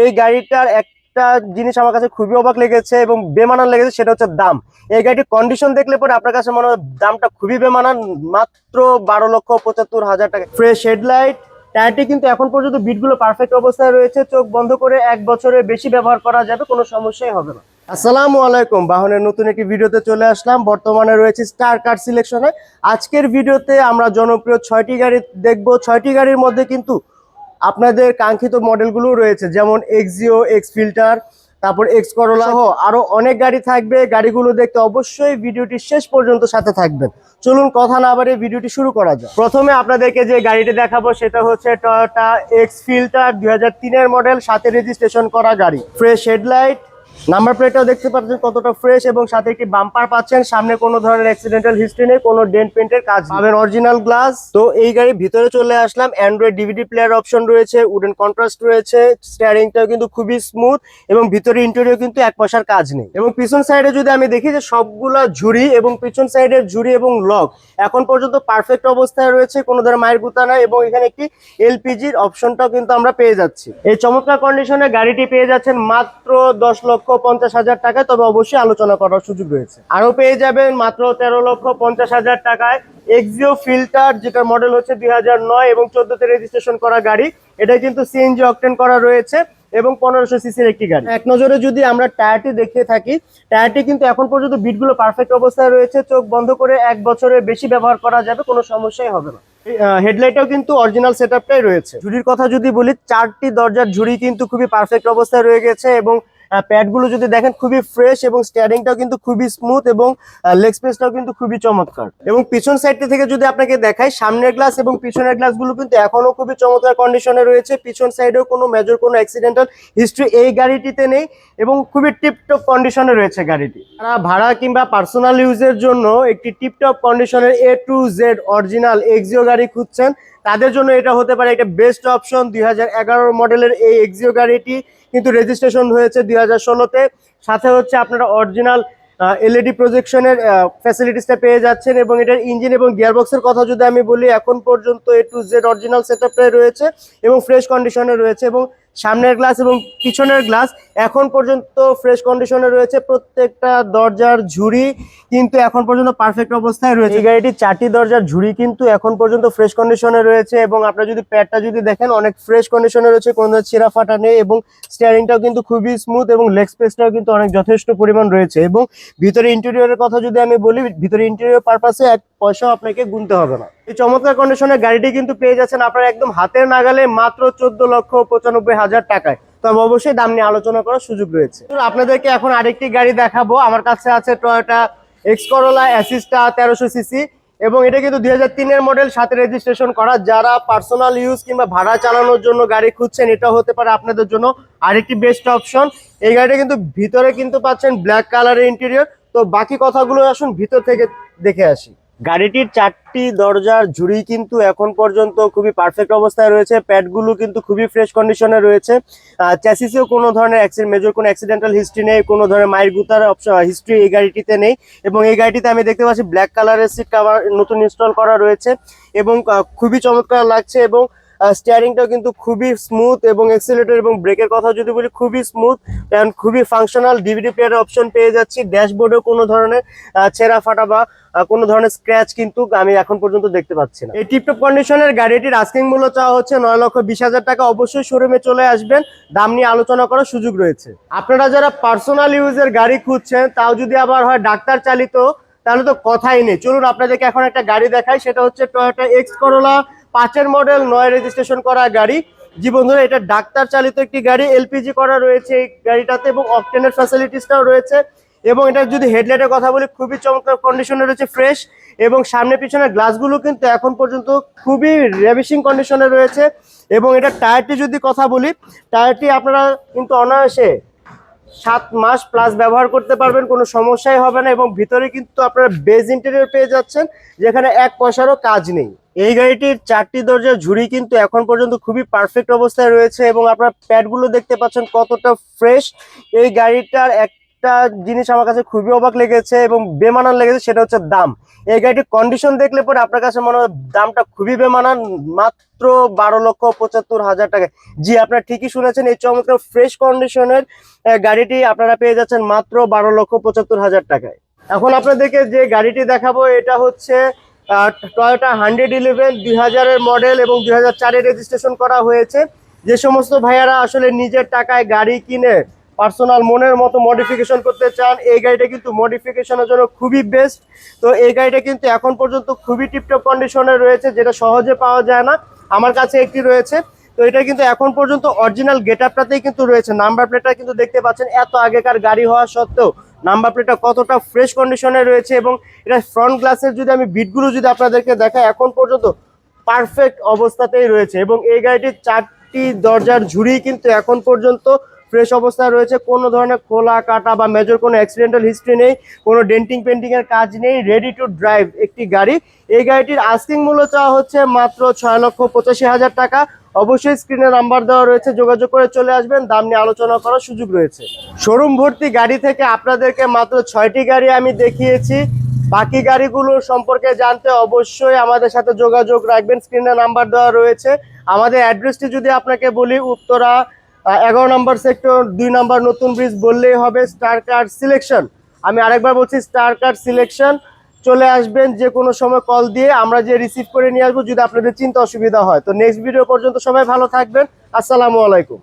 এই গাড়িটার একটা জিনিস আমার কাছে খুবই অবাক লেগেছে এবং বেমানান লেগেছে, সেটা হচ্ছে দাম। এই গাড়িটির কন্ডিশন দেখলে পরে আপনার কাছে মনে হয় দামটা খুবই বেমানান, মাত্র 12,75,000 টাকা। ফ্রেশ হেডলাইট, টায়ারটি কিন্তু এখন পর্যন্ত বিটগুলো পারফেক্ট অবস্থায় রয়েছে, চোখ বন্ধ করে 1 বছরের বেশি ব্যবহার করা যাবে, কোনো সমস্যাই হবে না। আসসালামু আলাইকুম, বাহনের নতুন একটি ভিডিওতে চলে আসলাম। বর্তমানে রয়েছে স্টার কার সিলেকশনে। আজকের ভিডিওতে আমরা জনপ্রিয় 6টি গাড়ি দেখব। 6টি গাড়ির মধ্যে কিন্তু আপনাদের কাঙ্ক্ষিত মডেলগুলো রয়েছে, যেমন এক্সিও, এক্স ফিল্টার, তারপর এক্স করোলা সহ আরো অনেক গাড়ি থাকবে। গাড়িগুলো দেখতে অবশ্যই ভিডিওটি শেষ পর্যন্ত সাথে থাকবেন। চলুন কথা না বাড়িয়ে ভিডিওটি শুরু করা যাক। প্রথমে আপনাদেরকে যে গাড়িটি দেখাবো সেটা হচ্ছে টয়োটা এক্স ফিল্টার 2003-এর মডেল, সাথে রেজিস্ট্রেশন করা গাড়ি। ফ্রেশ হেডলাইট, নাম্বার প্লেটটাও দেখতে পাচ্ছেন কতটা ফ্রেশ, এবং সাথে একটি বাম্পার পাচ্ছেন। সামনে কোনো ধরনের অ্যাক্সিডেন্টাল হিস্ট্রি নেই, কোনো ডেন্ট পেন্টের কাজ পাবেন, অরিজিনাল গ্লাস। তো এই গাড়ির ভিতরে চলে আসলাম। অ্যান্ড্রয়েড ডিভিডি প্লেয়ার অপশন রয়েছে, উডেন কন্ট্রাস্ট রয়েছে, স্টিয়ারিংটাও কিন্তু খুবই স্মুথ, এবং ভিতরে ইন্টেরিয়র কিন্তু এক পয়সার কাজ নেই। এবং পিছন সাইডে যদি আমি দেখি যে সবগুলা ঝুড়ি এবং পিছন সাইডের ঝুড়ি এবং লক এখন পর্যন্ত পারফেক্ট অবস্থায় রয়েছে, কোনো ধরনের মায়ের গুতা নাই। এবং এখানে একটি এলপিজির অপশনটাও কিন্তু আমরা পেয়ে যাচ্ছি। এই চমৎকার কন্ডিশনে গাড়িটি পেয়ে যাচ্ছেন মাত্র 10,50,000 টাকায়, তবে অবশ্যই আলোচনা করার সুযোগ রয়েছে। আরো পেয়ে যাবেন মাত্র 13,50,000 টাকায় এক্সিও ফিল্টার, যেটার মডেল হচ্ছে 2009 এবং 14-তে রেজিস্ট্রেশন করা গাড়ি। এটা কিন্তু সিএনজি অকটেন করা রয়েছে এবং 1500 সিসির একটি গাড়ি। এক নজরে যদি আমরা টায়ারটি দেখে থাকি, টায়ারটি কিন্তু এখন পর্যন্ত বিটগুলো পারফেক্ট অবস্থায় রয়েছে, চোখ বন্ধ করে 1 বছরের বেশি ব্যবহার করা যাবে, কোনো সমস্যাই হবে না। হেডলাইটটাও কিন্তু অরিজিনাল সেটআপটাই রয়েছে। ঝুড়ির কথা যদি বলি, 4টি দরজার ঝুড়ি কিন্তু খুবই পারফেক্ট অবস্থায় রয়ে গেছে, এবং প্যাডগুলো যদি দেখেন খুবই ফ্রেশ, এবং স্টিয়ারিংটাও কিন্তু খুবই স্মুথ, এবং লেগ স্পেসটাও কিন্তু খুবই চমৎকার। এবং পিছন সাইডটা থেকে যদি আপনাকে দেখাই, সামনের গ্লাস এবং পিছনের গ্লাসগুলো কিন্তু এখনো খুবই চমৎকার কন্ডিশনে রয়েছে। পিছন সাইডেও কোনো মেজর কোনো অ্যাক্সিডেন্টাল হিস্ট্রি এই গাড়িটিতে নেই, এবং খুবই টিপটপ কন্ডিশনে রয়েছে গাড়িটি। ভাড়া কিংবা পার্সোনাল ইউজের জন্য একটি টিপটপ কন্ডিশনের A to Z original Axio গাড়ি খুঁজছেন, তাদের জন্য এটা হতে পারে একটা বেস্ট অপশন। 2011 মডেলের এই এক্সিও গাড়িটি কিন্তু রেজিস্ট্রেশন হয়েছে 2016-তে। সাথে হচ্ছে আপনারা অরিজিনাল এলইডি প্রজেকশনের ফ্যাসিলিটিসটা পেয়ে যাচ্ছেন, এবং এটার ইঞ্জিন এবং গিয়ারবক্সের কথা যদি আমি বলি, এখন পর্যন্ত A to Z অরিজিনাল সেটআপটাই রয়েছে এবং ফ্রেশ কন্ডিশনে রয়েছে। এবং সামনের গ্লাস এবং পিছনের গ্লাস এখন পর্যন্ত ফ্রেশ কন্ডিশনে রয়েছে। প্রত্যেকটা দরজার ঝুড়ি কিন্তু এখন পর্যন্ত পারফেক্ট অবস্থায় রয়েছে। এই গাড়িটি 4টি দরজার ঝুড়ি কিন্তু এখন পর্যন্ত ফ্রেশ কন্ডিশনে রয়েছে, এবং আপনারা যদি প্যাডটা যদি দেখেন অনেক ফ্রেশ কন্ডিশনে রয়েছে, কোনো ছেঁড়া ফাটা নেই, এবং স্টিয়ারিংটাও কিন্তু খুবই স্মুথ, এবং লেগ স্পেসটাও কিন্তু অনেক যথেষ্ট পরিমাণ রয়েছে। এবং ভিতরে ইন্টেরিয়রের কথা যদি আমি বলি, ভিতরে ইন্টেরিয়র পারপাসে 1 পয়সাও আপনাকে গুনতে হবে না। এই চমৎকার কন্ডিশনের গাড়িটি কিন্তু পেয়ে যাচ্ছেন আপনারা একদম হাতের নাগালে মাত্র 14,95,000 টাকায়। তবে অবশ্যই দাম নিয়ে আলোচনা করার সুযোগ রয়েছে। আপনাদেরকে এখন আরেকটি গাড়ি দেখাবো। আমার কাছে আছে টয়োটা এক্স করোলা অ্যাসিস্টা 1300 সিসি, এবং এটা কিন্তু 2003-এর মডেল, সাথে রেজিস্ট্রেশন করা। যারা পার্সোনাল ইউজ কিংবা ভাড়া চালানোর জন্য গাড়ি খুঁজছেন, এটা হতে পারে আপনাদের জন্য আরেকটি বেস্ট অপশন। এই গাড়িটা কিন্তু ভিতরে কিন্তু পাচ্ছেন ব্ল্যাক কালারের ইন্টেরিয়র। তো বাকি কথাগুলো আসুন ভিতর থেকে দেখে আসি। গাড়িটির 4টি দরজার ঝুড়ি কিন্তু এখন পর্যন্ত খুবই পারফেক্ট অবস্থায় রয়েছে। প্যাডগুলো কিন্তু খুবই ফ্রেশ কন্ডিশনে রয়েছে। চ্যাসিসেও কোনো ধরনের মেজর কোনো অ্যাক্সিডেন্টাল হিস্ট্রি নেই, কোনো ধরনের মাইর গুতার হিস্ট্রি এই গাড়িটিতে নেই। এবং এই গাড়িটিতে আমি দেখতে পাচ্ছি ব্ল্যাক কালারের সিট কভার নতুন ইনস্টল করা রয়েছে, এবং খুবই চমৎকার লাগছে। এবং স্টিয়ারিংটাও কিন্তু খুবই স্মুথ, এবং অ্যাক্সিলারেটর এবং ব্রেকের কথা যদি বলি খুবই স্মুথ এবং খুবই ফাংশনাল। ডিভিডি প্লেয়ারের অপশন পেয়ে যাচ্ছি। ড্যাশবোর্ডেও কোনো ধরনের ছেঁড়া ফাটা বা কোনো ধরনের স্ক্র্যাচ কিন্তু আমি এখন পর্যন্ত দেখতে পাচ্ছি না। এই টিপটপ কন্ডিশনের গাড়িটির আস্কিং মূল্য চাওয়া হচ্ছে 9,20,000 টাকা। অবশ্যই শোরুমে চলে আসবেন, দাম নিয়ে আলোচনা করার সুযোগ রয়েছে। আপনারা যারা পার্সোনাল ইউজের গাড়ি খুঁজছেন, তাও যদি আবার হয় ডাক্তার চালিত, তাহলে তো কথাই নেই। চলুন আপনাদেরকে এখন একটা গাড়ি দেখাই। সেটা হচ্ছে টয়োটা এক্স করোলা 5-এর মডেল, 9 রেজিস্ট্রেশন করা গাড়ি। জি বন্ধুরা, এটা ডাক্তার চালিত একটি গাড়ি, এলপিজি করা রয়েছে এই গাড়িটাতে, এবং অকটেনের ফ্যাসিলিটিসটাও রয়েছে। এবং এটা যদি হেডলাইটের কথা বলি, খুবই চমৎকার কন্ডিশনে রয়েছে, ফ্রেশ। এবং সামনে পিছনের গ্লাসগুলো কিন্তু এখন পর্যন্ত খুবই রেভিশিং কন্ডিশনে রয়েছে। এবং এটা টায়ারটি যদি কথা বলি, টায়ারটি আপনারা কিন্তু অনায়াসে 7 মাস প্লাস ব্যবহার করতে পারবেন, কোনো সমস্যাই হবে না। এবং ভিতরে কিন্তু আপনারা বেজ ইন্টেরিয়র পেয়ে যাচ্ছেন, যেখানে 1 পয়সারও কাজ নেই। এই গাড়িটির 4টি দরজার ঝুড়ি কিন্তু এখন পর্যন্ত খুবই পারফেক্ট অবস্থায় রয়েছে, এবং আপনার প্যাডগুলো দেখতে পাচ্ছেন কতটা ফ্রেশ। এই গাড়িটার একটা জিনিস আমার কাছে খুবই অবাক লেগেছে এবং বেমানান লেগেছে, সেটা হচ্ছে দাম। এই গাড়িটির কন্ডিশন দেখলে পরে আপনার কাছে মনে হয় দামটা খুবই বেমানান, মাত্র 12,75,000 টাকা। জি, আপনারা ঠিকই শুনেছেন, এই চমৎকার ফ্রেশ কন্ডিশনের গাড়িটি আপনারা পেয়ে যাচ্ছেন মাত্র 12,75,000 টাকায়। এখন আপনাদেরকে যে গাড়িটি দেখাবো এটা হচ্ছে টয়োটা 111 2000-এর মডেল এবং 2004-এ রেজিস্ট্রেশন করা হয়েছে। যে সমস্ত ভাইয়ারা আসলে নিজের টাকায় গাড়ি কিনে পার্সোনাল মনের মতো মডিফিকেশন করতে চান, এই গাড়িটা কিন্তু মডিফিকেশনের জন্য খুবই বেস্ট। তো এই গাড়িটা কিন্তু এখন পর্যন্ত খুবই টিপটপ কন্ডিশনে রয়েছে, যেটা সহজে পাওয়া যায় না। আমার কাছে একটি রয়েছে। তো এটা কিন্তু এখন পর্যন্ত অরিজিনাল গেট আপটাতেই কিন্তু রয়েছে। নাম্বার প্লেটটা কিন্তু দেখতে পাচ্ছেন, এত আগেকার গাড়ি হওয়া সত্ত্বেও নাম্বার প্লেটটা কতটা ফ্রেশ কন্ডিশনে রয়েছে। এবং এটা ফ্রন্ট গ্লাসের যদি আমি বিটগুলো যদি আপনাদেরকে দেখাই, এখন পর্যন্ত পারফেক্ট অবস্থাতেই রয়েছে। এবং এই গাড়িটির 4টি দরজার ঝুড়ি কিন্তু এখন পর্যন্ত ফ্রেশ অবস্থায় রয়েছে। কোনো ধরনের খোলা কাটা বা মেজর কোনো অ্যাক্সিডেন্টাল হিস্ট্রি নেই, কোনো ডেন্টিং পেন্টিং এর কাজ নেই, রেডি টু ড্রাইভ একটি গাড়ি। এই গাড়িটির আস্কিং মূল্য চাওয়া হচ্ছে মাত্র 6,85,000 টাকা। অবশ্যই স্ক্রিনে নাম্বার দেওয়া রয়েছে, যোগাযোগ করে চলে আসবেন, দাম নিয়ে আলোচনা করার সুযোগ রয়েছে। শোরুম ভর্তি গাড়ি থেকে আপনাদেরকে মাত্র 6টি গাড়ি আমি দেখিয়েছি। বাকি গাড়িগুলোর সম্পর্কে জানতে অবশ্যই আমাদের সাথে যোগাযোগ রাখবেন, স্ক্রিনে নাম্বার দেওয়া রয়েছে। আমাদের অ্যাড্রেসটি যদি আপনাকে বলি, উত্তরা 11 নম্বর সেক্টর 2 নম্বর নতুন ব্রিজ বললেই হবে, স্টার কার সিলেকশন। আমি আরেকবার বলছি, স্টার কার সিলেকশন। চলে আসবেন যে কোনো সময় কল দিয়ে, আমরা যে রিসিভ করে নিয়ে আসবো যদি আপনাদের চিন্তা অসুবিধা হয়। তো নেক্সট ভিডিও পর্যন্ত সবাই ভালো থাকবেন। আসসালামু আলাইকুম।